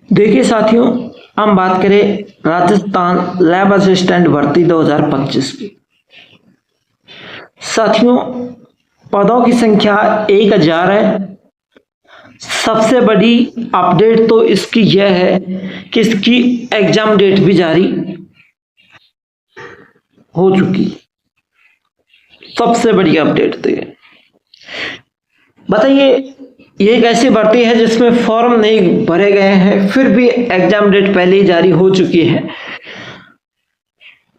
देखिए साथियों, हम बात करें राजस्थान लैब असिस्टेंट भर्ती 2025 की। साथियों, पदों की संख्या 1000 है। सबसे बड़ी अपडेट तो इसकी यह है कि इसकी एग्जाम डेट भी जारी हो चुकी। सबसे बड़ी अपडेट तो ये बताइए, ये एक ऐसी भर्ती है जिसमें फॉर्म नहीं भरे गए हैं, फिर भी एग्जाम डेट पहले ही जारी हो चुकी है।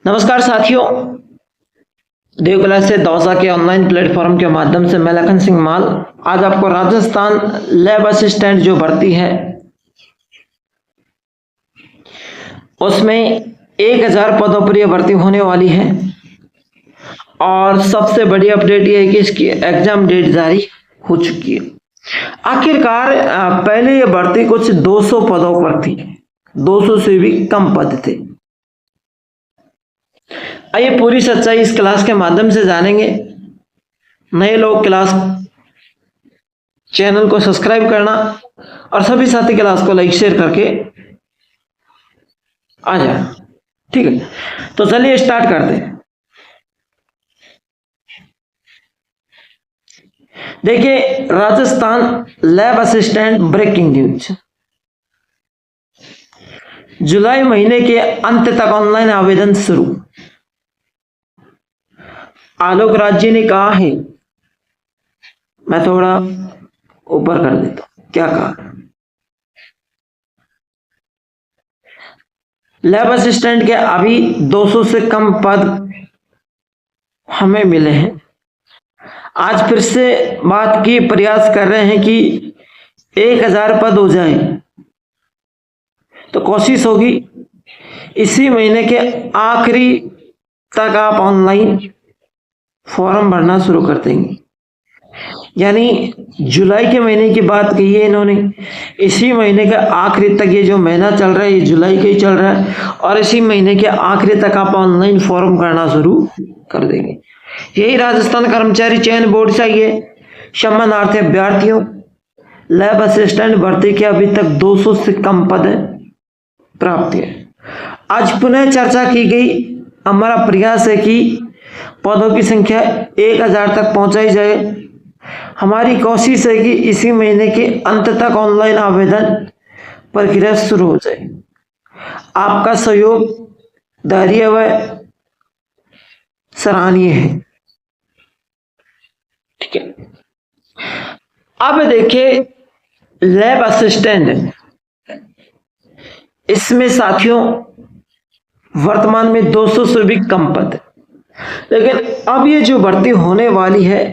नमस्कार साथियों, देवकला से दौसा के ऑनलाइन प्लेटफॉर्म के माध्यम से मैं लखन सिंह माल आज आपको राजस्थान लैब असिस्टेंट जो भर्ती है उसमें 1000 पदों पर यह भर्ती होने वाली है। और सबसे बड़ी अपडेट यह है कि इसकी एग्जाम डेट जारी हो चुकी है। आखिरकार पहले यह भर्ती कुछ 200 पदों पर थी, 200 से भी कम पद थे। आइए पूरी सच्चाई इस क्लास के माध्यम से जानेंगे। नए लोग क्लास चैनल को सब्सक्राइब करना और सभी साथी क्लास को लाइक शेयर करके आ जाए, ठीक है। तो चलिए स्टार्ट करते हैं। देखिए, Rajasthan lab assistant breaking news, जुलाई महीने के अंत तक ऑनलाइन आवेदन शुरू। आलोक राज्य ने कहा है, मैं थोड़ा ऊपर कर देता हूं, क्या कहा? लैब असिस्टेंट के अभी 200 से कम पद हमें मिले हैं। आज फिर से बात की प्रयास कर रहे हैं कि 1000 पद हो जाए, तो कोशिश होगी इसी महीने के आखिरी तक आप ऑनलाइन फॉर्म भरना शुरू कर देंगे। यानी जुलाई के महीने की बात कही है इन्होंने, इसी महीने के आखिरी तक, ये जो महीना चल रहा है ये जुलाई का ही चल रहा है, और इसी महीने के आखिरी तक आप ऑनलाइन फॉर्म भरना शुरू कर देंगे। यही राजस्थान कर्मचारी चयन बोर्ड से ये शमनार्थी अभ्यर्थियों लैब असिस्टेंट भर्ती के अभी तक 200 से कम पद प्राप्त है। आज पुनः चर्चा की गई। हमारा प्रयास है कि पदों की संख्या 1000 तक पहुंचाई जाए। हमारी कोशिश है कि इसी महीने के अंत तक ऑनलाइन आवेदन प्रक्रिया शुरू हो जाए। आपका सहयोग, धैर्य व सराहनीय है, ठीक है। अब देखिए लैब असिस्टेंट, इसमें साथियों वर्तमान में 200 से भी कम पद है, लेकिन अब ये जो भर्ती होने वाली है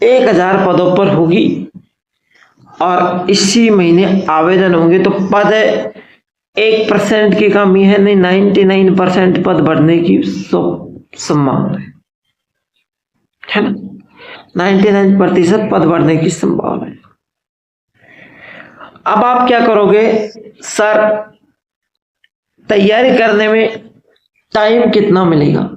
1000 पदों पर होगी और इसी महीने आवेदन होंगे। तो पद 1% की कमी है, नहीं 99% पद भरने की संभावना है ना, 99% पद भरने की संभावना है। अब आप क्या करोगे सर, तैयारी करने में टाइम कितना मिलेगा?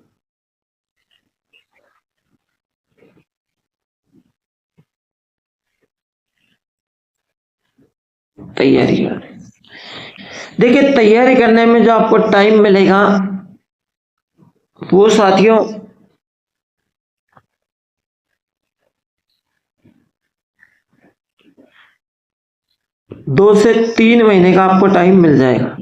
तैयारी करने, देखिए तैयारी करने में जो आपको टाइम मिलेगा वो साथियों 2 से 3 महीने का आपको टाइम मिल जाएगा।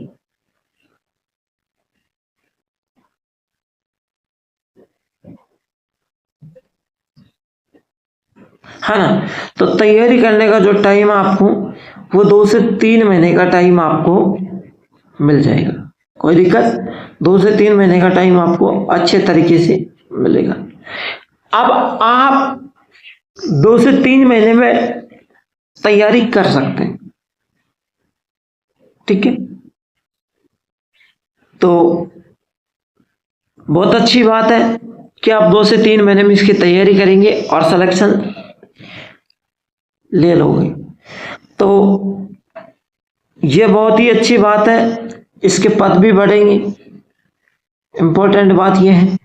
है ना, तो तैयारी करने का जो टाइम आपको वो 2 से 3 महीने का टाइम आपको मिल जाएगा। कोई दिक्कत, 2 से 3 महीने का टाइम आपको अच्छे तरीके से मिलेगा। अब आप 2 से 3 महीने में तैयारी कर सकते हैं, ठीक है। तो बहुत अच्छी बात है कि आप 2 से 3 महीने में इसकी तैयारी करेंगे और सिलेक्शन ले लोगे, तो ये बहुत ही अच्छी बात है। इसके पद भी बढ़ेंगे, इंपॉर्टेंट बात यह है।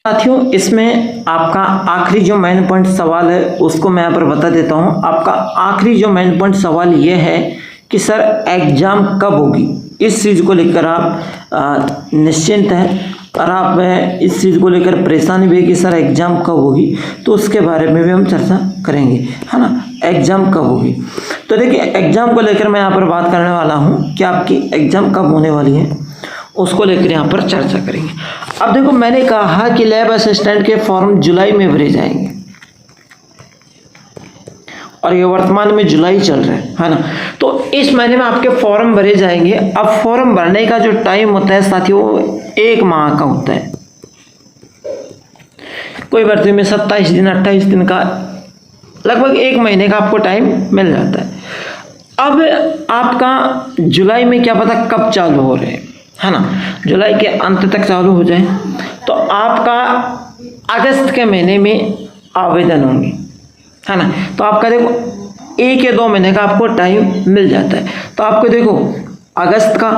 साथियों इसमें आपका आखिरी जो मेन पॉइंट सवाल है उसको मैं यहाँ पर बता देता हूँ। आपका आखिरी जो मेन पॉइंट सवाल ये है कि सर एग्जाम कब होगी। इस चीज़ को लेकर आप निश्चिंत हैं और आप इस चीज़ को लेकर परेशानी भी है कि सर एग्ज़ाम कब होगी, तो उसके बारे में भी हम चर्चा करेंगे, है ना। एग्ज़ाम कब होगी, तो देखिए एग्ज़ाम को लेकर मैं यहाँ पर बात करने वाला हूँ कि आपकी एग्ज़ाम कब होने वाली है, उसको लेकर यहाँ पर चर्चा करेंगे। अब देखो मैंने कहा कि लैब असिस्टेंट के फॉर्म जुलाई में भरे जाएंगे और ये वर्तमान में जुलाई चल रहा है ना। तो इस महीने में आपके फॉर्म भरे जाएंगे। अब फॉर्म भरने का जो टाइम होता है साथियों 1 माह का होता है। कोई भर्ती में 27 दिन 28 दिन का लगभग 1 महीने का आपको टाइम मिल जाता है। अब आपका जुलाई में क्या पता कब चालू हो रहे हैं, है ना, जुलाई के अंत तक चालू हो जाए तो आपका अगस्त के महीने में आवेदन होंगे, है ना। तो आपका देखो 1 या 2 महीने का आपको टाइम मिल जाता है। तो आपको देखो अगस्त का,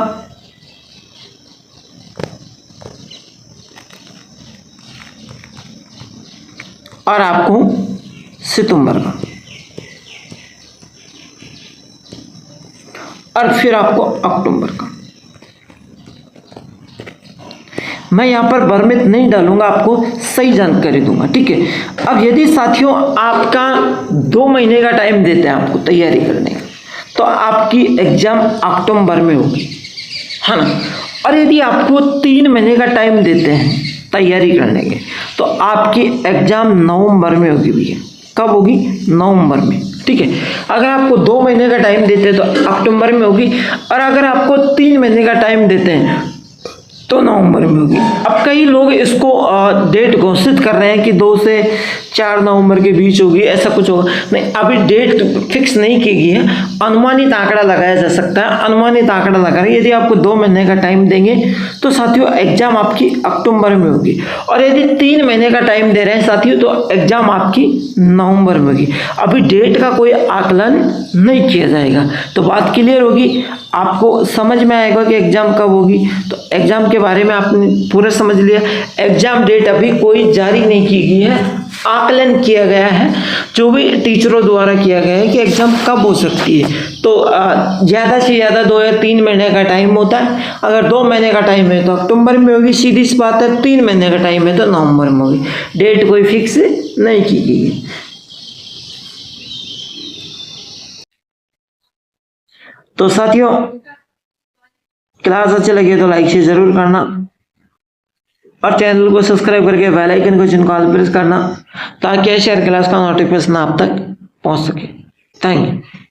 और आपको सितंबर का, और फिर आपको अक्टूबर का। मैं यहाँ पर भ्रमित नहीं डालूंगा, आपको सही जानकारी दूंगा, ठीक है। अब यदि साथियों आपका 2 महीने का टाइम देते हैं आपको तैयारी करने का, तो आपकी एग्जाम अक्टूबर में होगी, है ना। और यदि आपको 3 महीने का टाइम देते हैं तैयारी करने के, तो आपकी एग्जाम नवंबर में होगी भैया। कब होगी? नवंबर में, ठीक है। अगर आपको 2 महीने का टाइम देते हैं तो अक्टूबर में होगी, और अगर आपको 3 महीने का टाइम देते हैं तो नवंबर में होगी। अब कई लोग इसको डेट घोषित कर रहे हैं कि 2 से 4 नवंबर के बीच होगी, ऐसा कुछ होगा नहीं। अभी डेट फिक्स नहीं की गई है, अनुमानित आंकड़ा लगाया जा सकता है। अनुमानित आंकड़ा लगा रहे, यदि आपको 2 महीने का टाइम देंगे तो साथियों एग्जाम आपकी अक्टूबर में होगी, और यदि 3 महीने का टाइम दे रहे हैं साथियों तो एग्जाम आपकी नवंबर में होगी। अभी डेट का कोई आकलन नहीं किया जाएगा। तो बात क्लियर होगी, आपको समझ में आएगा कि एग्जाम कब होगी। तो एग्जाम के बारे में आपने पूरा समझ लिया। एग्जाम डेट अभी कोई जारी नहीं की गई है, आकलन किया गया है जो भी टीचरों द्वारा किया गया है कि एग्जाम कब हो सकती है। तो ज़्यादा से ज़्यादा 2 या 3 महीने का टाइम होता है। अगर 2 महीने का टाइम है तो अक्टूबर में होगी, सीधी सी बात है। 3 महीने का टाइम है तो नवंबर में होगी। डेट कोई फिक्स नहीं की गई है। तो साथियों क्लास अच्छी लगी तो लाइक शेयर जरूर करना, और चैनल को सब्सक्राइब करके बेल आइकन को चिन्ह ऑल प्रेस करना, ताकि शेयर क्लास का नोटिफिकेशन आप तक पहुंच सके। Thank you.